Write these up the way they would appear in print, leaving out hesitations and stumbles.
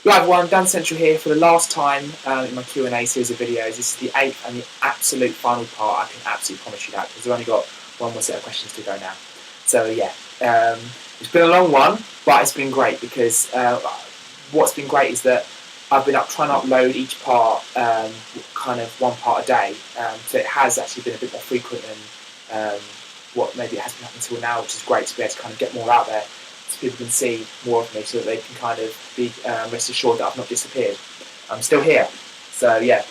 Right everyone, Dancentral here for the last time in my Q&A series of videos. This is the 8th and the absolute final part. I can absolutely promise you that, because I've only got one more set of questions to go now. So yeah, it's been a long one, but it's been great, because what's been great is that I've been trying to upload each part, kind of one part a day. So it has actually been a bit more frequent than what maybe it has been up until now, which is great to be able to kind of get more out there, so people can see more of me, so that they can kind of be rest assured that I've not disappeared. I'm still here. So yeah.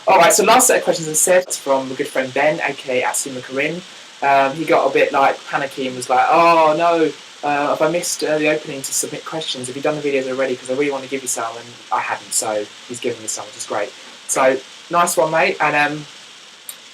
Alright, so last set of questions I said is from a good friend Ben, aka Asuma Karin. He got a bit like panicky and was like, oh no, have I missed the opening to submit questions? Have you done the videos already? Because I really want to give you some, and I hadn't, so he's given me some, which is great. So nice one, mate, and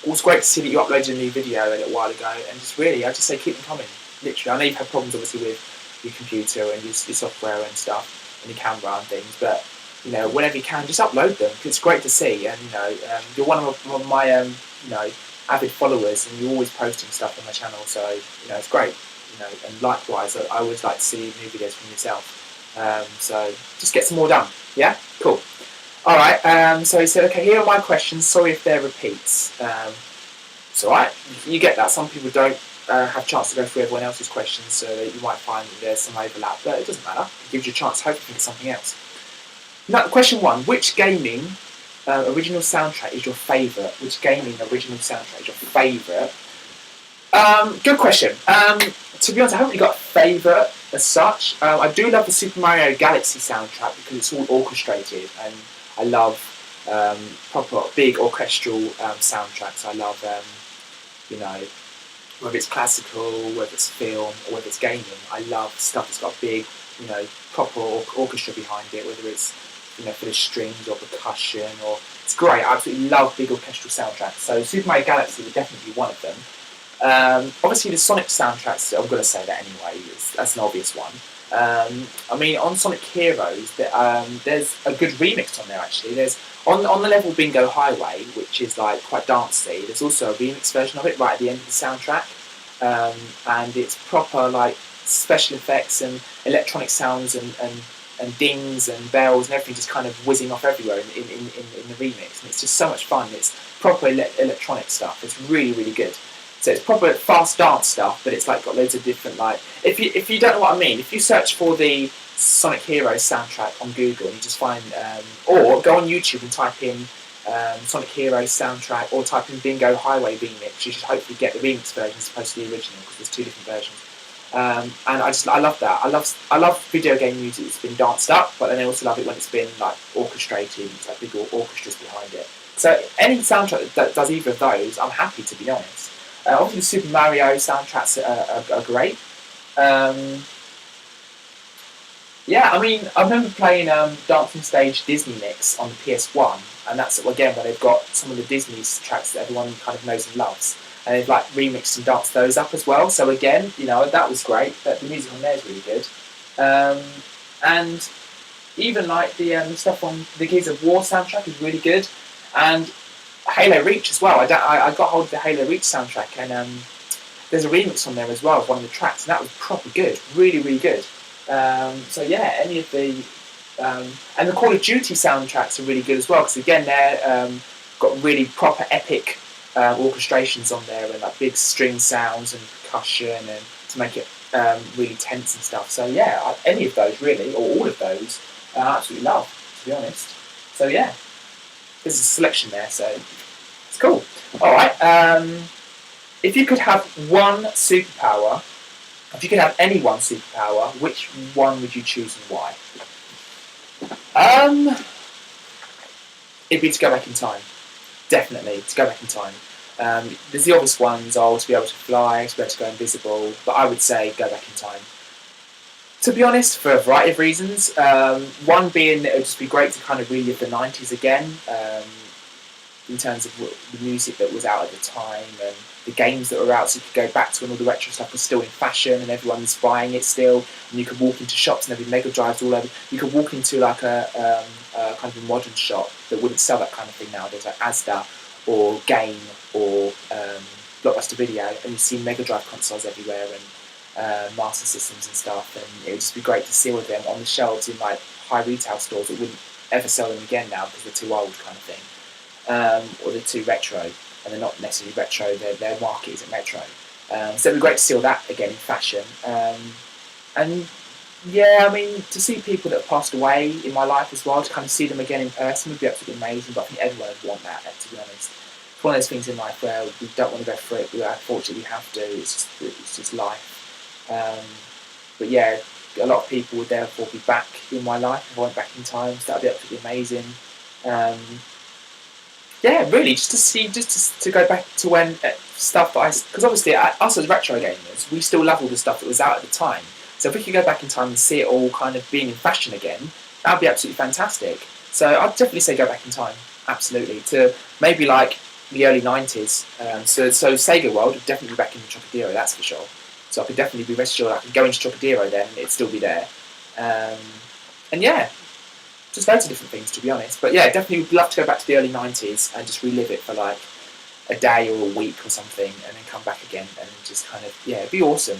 it was great to see that you uploaded a new video a little while ago, and just really, I just say keep them coming. Literally, I know you've had problems obviously with your computer and your software and stuff, and your camera and things, but you know, whenever you can, just upload them, because it's great to see. And you know, you're one of my you know, avid followers, and you're always posting stuff on my channel, so you know, it's great. You know, and likewise, I always like to see new videos from yourself. So just get some more done. Yeah, cool. All right. So he said, okay, here are my questions. Sorry if they're repeats. It's all right. You get that. Some people don't have a chance to go through everyone else's questions, so you might find that there's some overlap, but it doesn't matter. It gives you a chance to hopefully think of something else. Now, question 1: which gaming original soundtrack is your favourite? Which gaming original soundtrack is your favourite? Good question. To be honest, I haven't really got a favourite as such. I do love the Super Mario Galaxy soundtrack, because it's all orchestrated, and I love proper big orchestral soundtracks. I love, you know, whether it's classical, whether it's film, or whether it's gaming. I love stuff that's got a big, you know, proper orchestra behind it, whether it's, you know, for the strings or percussion, or it's great. I absolutely love big orchestral soundtracks. So Super Mario Galaxy would definitely be one of them. Obviously the Sonic soundtracks, I'm going to say that anyway, that's an obvious one. I mean, on Sonic Heroes, there's a good remix on there actually. There's on the level Bingo Highway, which is like quite dancey. There's also a remix version of it right at the end of the soundtrack, and it's proper like special effects and electronic sounds and dings and bells and everything just kind of whizzing off everywhere in the remix, and it's just so much fun. It's proper electronic stuff. It's really, really good. So it's proper fast dance stuff, but it's like got loads of different, like, if you don't know what I mean, if you search for the Sonic Heroes soundtrack on Google and you just find, or go on YouTube and type in Sonic Heroes soundtrack, or type in Bingo Highway remix, you should hopefully get the remix version as opposed to the original, because there's two different versions. And I love that. I love video game music that's been danced up, but then I also love it when it's been like orchestrated, it's like big orchestras behind it. So any soundtrack that does either of those, I'm happy, to be honest. Obviously the Super Mario soundtracks are great. Yeah, I mean, I remember playing Dancing Stage Disney Mix on the PS1, and that's again where they've got some of the Disney tracks that everyone kind of knows and loves, and they've like remixed and danced those up as well. So again, you know, that was great. But the music on there is really good, and even like the stuff on the Gears of War soundtrack is really good, and Halo Reach as well. I got hold of the Halo Reach soundtrack, and there's a remix on there as well of one of the tracks, and that was proper good, really, really good. So yeah, any of the and the Call of Duty soundtracks are really good as well, because again they're got really proper epic orchestrations on there, and like big string sounds and percussion, and to make it really tense and stuff. So yeah, any of those really, or all of those, I absolutely love, to be honest. So yeah, there's a selection there, so it's cool. Alright, if you could have one superpower, if you could have any one superpower, which one would you choose and why? It'd be to go back in time. Definitely, to go back in time. There's the obvious ones, to be able to fly, to be able to go invisible, but I would say go back in time. To be honest, for a variety of reasons. One being that it would just be great to kind of relive the 90s again, in terms of the music that was out at the time, and the games that were out, so you could go back to when all the retro stuff was still in fashion and everyone's buying it still, and you could walk into shops and there'd be Mega Drives all over. You could walk into like a kind of a modern shop that wouldn't sell that kind of thing nowadays, like Asda or Game or Blockbuster Video, and you see Mega Drive consoles everywhere, and master systems and stuff, and it would just be great to see all of them on the shelves in like high retail stores that wouldn't ever sell them again now because they're too old, kind of thing, or they're too retro, and they're not necessarily retro. Their market isn't retro. So it'd be great to see all that again in fashion. And yeah, I mean, to see people that have passed away in my life as well, to kind of see them again in person would be absolutely amazing. But I think everyone would want that, to be honest. It's one of those things in life where we don't want to go through it, but unfortunately we have to. It's just life. But yeah, a lot of people would therefore be back in my life if I went back in time. So that'd be absolutely amazing. Yeah, really, to go back to when stuff that because obviously us as retro gamers, we still love all the stuff that was out at the time. So if we could go back in time and see it all kind of being in fashion again, that would be absolutely fantastic. So I'd definitely say go back in time, absolutely, to maybe like the early 90s. So Sega World would definitely be back in the Trocadero, that's for sure. So I could definitely be rest assured I could go into Trocadero then and it'd still be there. And yeah, just loads of different things, to be honest. But yeah, definitely would love to go back to the early 90s and just relive it for like a day or a week or something, and then come back again and just kind of, yeah, it'd be awesome.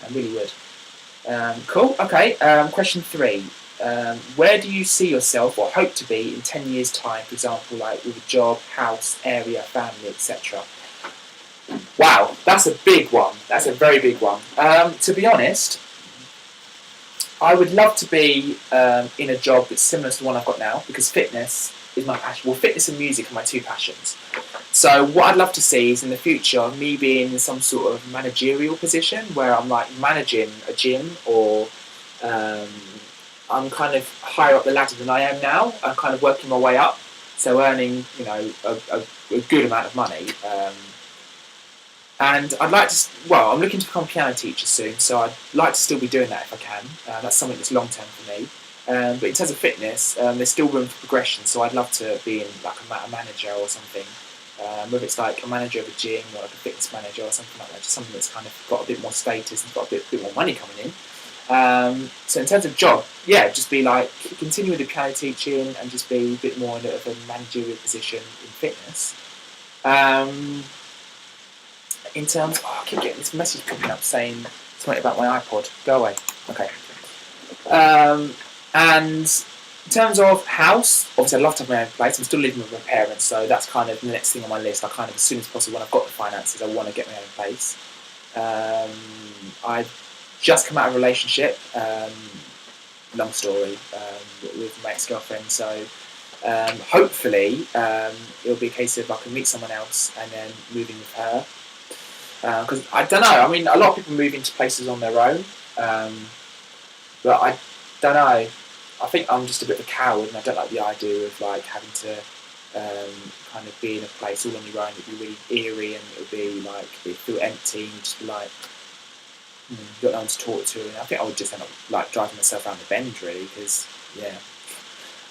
I really would. Cool, okay. Question 3. Where do you see yourself or hope to be in 10 years' time, for example, like with a job, house, area, family, etc.? Wow, that's a big one. That's a very big one. To be honest, I would love to be in a job that's similar to the one I've got now, because fitness is my passion. Well, fitness and music are my two passions. So what I'd love to see is in the future me being in some sort of managerial position where I'm like managing a gym, or I'm kind of higher up the ladder than I am now. I'm kind of working my way up, so earning, you know, a good amount of money. And I'd like to, well, I'm looking to become a piano teacher soon, so I'd like to still be doing that if I can. That's something that's long term for me. But in terms of fitness, there's still room for progression, so I'd love to be in like a manager or something. Whether it's like a manager of a gym or like a fitness manager or something like that, just something that's kind of got a bit more status and got a bit more money coming in. So in terms of job, yeah, just be like, continue with the piano teaching and just be a bit more in a managerial position in fitness. In terms, I keep getting this message popping up saying something about my iPod. Go away. Okay. And in terms of house, obviously I'd love to have my own place. I'm still living with my parents, so that's kind of the next thing on my list. I kind of, as soon as possible, when I've got the finances, I want to get my own place. I've just come out of a relationship, long story, with my ex-girlfriend, so hopefully it'll be a case of I can meet someone else and then move in with her. Because I don't know, I mean, a lot of people move into places on their own, but I don't know. I think I'm just a bit of a coward, and I don't like the idea of like having to kind of be in a place all on your own. It'd be really eerie, and it would be like it'd feel empty, and just be like you've got no one to talk to. And I think I would just end up like driving myself around the bend, really, because yeah,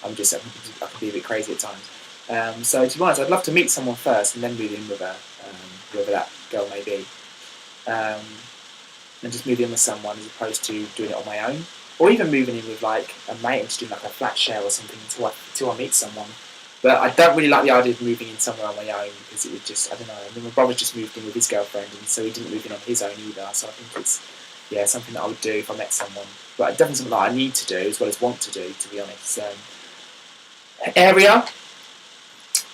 I can be a bit crazy at times. So to be honest, I'd love to meet someone first, and then move in with her, whoever that girl may be, and just move in with someone as opposed to doing it on my own. Or even moving in with like a mate and just doing like a flat share or something until I meet someone. But I don't really like the idea of moving in somewhere on my own, because it would just, I don't know. I mean, my brother just moved in with his girlfriend, and so he didn't move in on his own either. So I think it's something that I would do if I met someone. But definitely something that I need to do as well as want to do, to be honest. Area,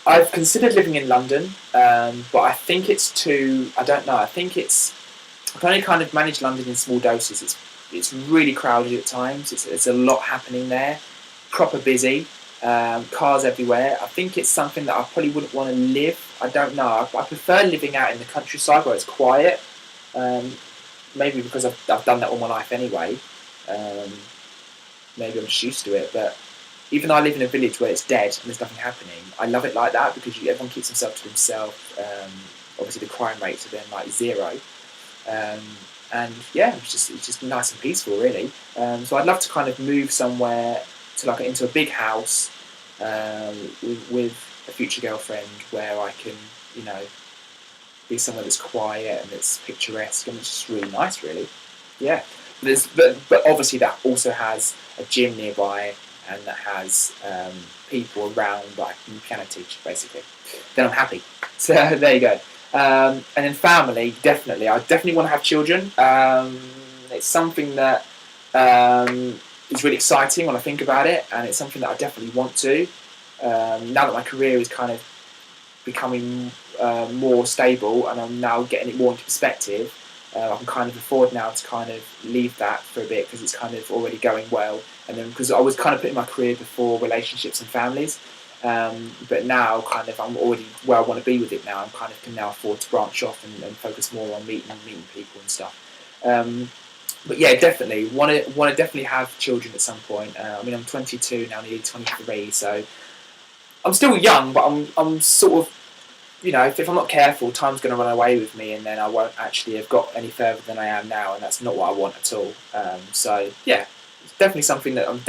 I've considered living in London, but I think it's too, I don't know. I think I can only kind of manage London in small doses. It's really crowded at times. It's a lot happening there, proper busy, cars everywhere. I think it's something that I probably wouldn't want to live. I don't know. I prefer living out in the countryside where it's quiet. Maybe because I've done that all my life anyway. Maybe I'm just used to it. But even though I live in a village where it's dead and there's nothing happening, I love it like that, because everyone keeps himself to himself. Obviously the crime rates are then like zero. And yeah, it's just nice and peaceful, really. So I'd love to kind of move somewhere to like into a big house with a future girlfriend, where I can, you know, be somewhere that's quiet and that's picturesque, and it's just really nice, really. Yeah. But obviously that also has a gym nearby, and that has people around that I can piano teach, basically. Then I'm happy. So there you go. And then family, definitely. I definitely want to have children. it's something that is really exciting when I think about it, and it's something that I definitely want to. Now that my career is kind of becoming more stable, and I'm now getting it more into perspective, I can kind of afford now to kind of leave that for a bit because it's kind of already going well. And then because I was kind of putting my career before relationships and families, but now kind of I'm already where I want to be with it now. I kind of can now afford to branch off and focus more on meeting people and stuff. But yeah, definitely want to definitely have children at some point. I mean, I'm 22 now, nearly 23, so I'm still young, but I'm sort of, you know, if I'm not careful, time's going to run away with me, and then I won't actually have got any further than I am now, and that's not what I want at all. So yeah, it's definitely something that I'm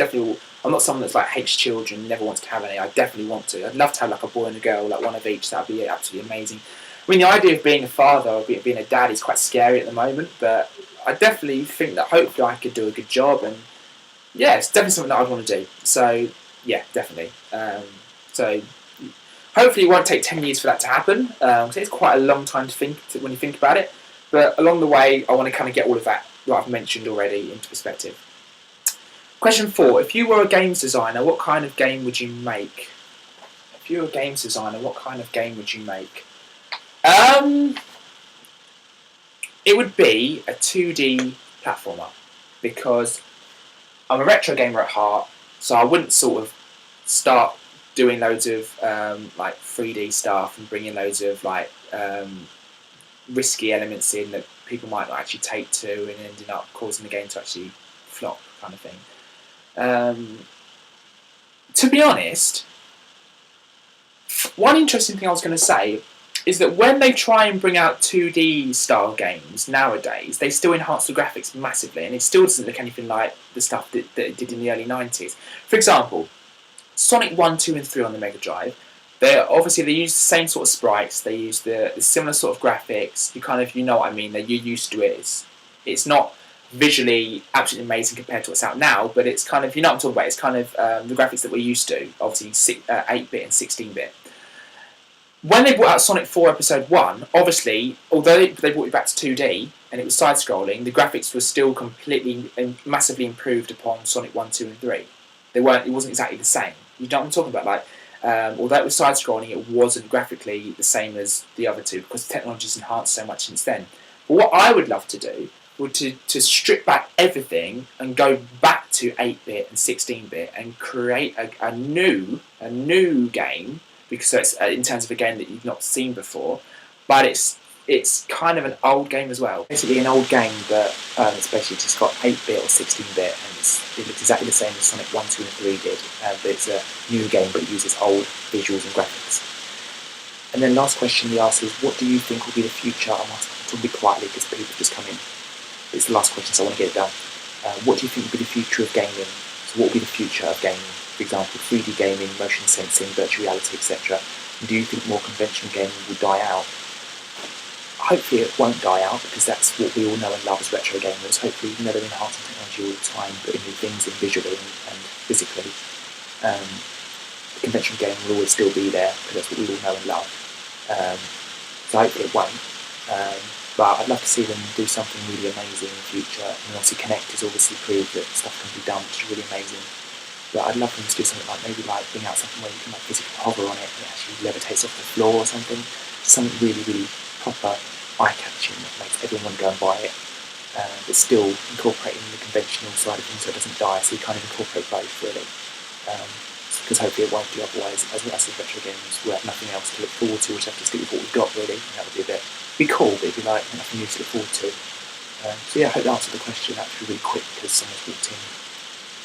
not someone that's like hates children, never wants to have any. I definitely want to. I'd love to have like a boy and a girl, like one of each. That'd be absolutely amazing. I mean, the idea of being a father or being a dad is quite scary at the moment, but I definitely think that hopefully I could do a good job, and yeah, it's definitely something that I'd want to do. So yeah, definitely. So hopefully it won't take 10 years for that to happen. It's quite a long time to think when you think about it. But along the way, I want to kind of get all of that I've mentioned already into perspective. Question 4. If you were a games designer, what kind of game would you make? If you were a games designer, what kind of game would you make? It would be a 2D platformer, because I'm a retro gamer at heart, so I wouldn't sort of start doing loads of like 3D stuff and bringing loads of like risky elements in that people might not actually take to, and ending up causing the game to actually flop, kind of thing. To be honest, one interesting thing I was going to say is that when they try and bring out 2D style games nowadays, they still enhance the graphics massively, and it still doesn't look anything like the stuff that it did in the early 90s. For example, Sonic 1, 2 and 3 on the Mega Drive, they use the same sort of sprites, they use the similar sort of graphics, you know what I mean, you're used to it. It's not visually absolutely amazing compared to what's out now, but it's kind of, you know what I'm talking about, it's kind of the graphics that we're used to, obviously 8-bit and 16-bit. When they brought out Sonic 4 Episode 1, obviously, although they brought it back to 2D, and it was side-scrolling, the graphics were still completely and massively improved upon Sonic 1, 2 and 3. It wasn't exactly the same. You know what I'm talking about? Like, although it was side-scrolling, it wasn't graphically the same as the other two, because the technology's enhanced so much since then. But what I would love to do would to strip back everything and go back to 8-bit and 16-bit and create a new game, because it's in terms of a game that you've not seen before, but it's kind of an old game as well. Basically an old game, but it's basically just got 8-bit or 16-bit, and it looks exactly the same as Sonic 1, 2 and 3 did, but it's a new game but it uses old visuals and graphics. And then last question he asks is, what do you think will be the future? I'm asking to be quietly because people have just come in. It's the last question, so I want to get it done. What do you think will be the future of gaming? So what will be the future of gaming? For example, 3D gaming, motion sensing, virtual reality, etc. And do you think more conventional gaming will die out? Hopefully it won't die out, because that's what we all know and love as retro gamers. Hopefully, even though they're enhancing technology all the time, putting new things in visually and physically, the conventional gaming will always still be there, because that's what we all know and love. So hopefully it won't. But I'd love to see them do something really amazing in the future. And obviously Kinect has obviously proved that stuff can be done, which is really amazing. But I'd love them to do something like, maybe like bring out something where you can like physically hover on it and it actually levitates off the floor or something. Something really, really proper, eye-catching that makes everyone want to go and buy it. But still incorporating the conventional side of things so it doesn't die. So you kind of incorporate both, really. Because hopefully it won't do otherwise. As retro games, we have nothing else to look forward to. We'll just have to stick with what we've got, really. And that would be cool, but it'd be like nothing new to look forward to. So yeah, I hope that answered the question. That was really quick because someone's walked in.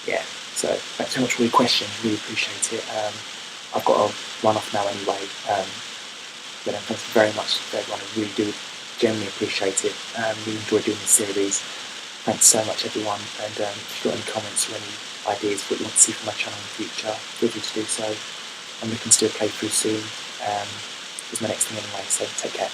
Yeah, so thanks so much for your questions. Really appreciate it. I've got to run off now anyway. But thanks very much to everyone. I really do genuinely appreciate it. Really enjoyed doing this series. Thanks so much, everyone. And if you've got any comments or any ideas for what you want to see from my channel in the future, feel free to do so. And we can still play through soon. Is my next thing anyway, so take care.